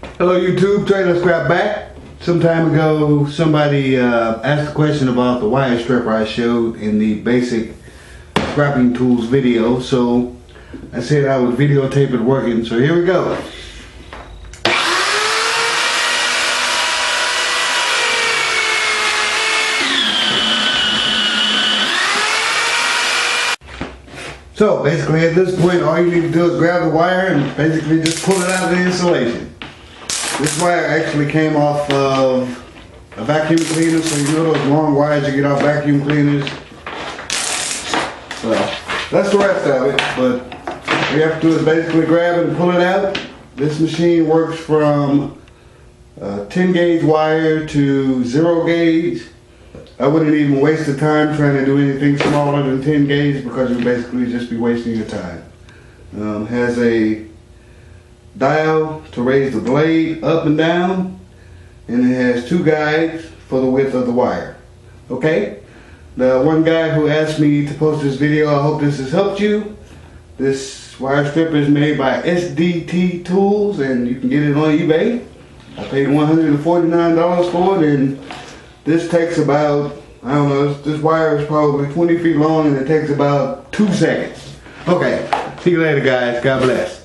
Hello YouTube, Trailer Scrap back. Some time ago somebody asked a question about the wire stripper I showed in the basic scrapping tools video, so I said I would videotape it working, so here we go. So basically at this point all you need to do is grab the wire and basically just pull it out of the insulation. This wire actually came off of a vacuum cleaner, so you know those long wires you get off vacuum cleaners? Well, that's the rest of it, but all you have to do is basically grab it and pull it out. This machine works from 10 gauge wire to 0 gauge. I wouldn't even waste the time trying to do anything smaller than 10 gauge because you'll basically just be wasting your time. Has a dial to raise the blade up and down, and it has 2 guides for the width of the wire. Okay? The one guy who asked me to post this video, I hope this has helped you. This wire stripper is made by SDT Tools and you can get it on eBay. I paid $149 for it, and this takes about, I don't know, this wire is probably 20 feet long and it takes about 2 seconds. Okay, see you later guys, God bless.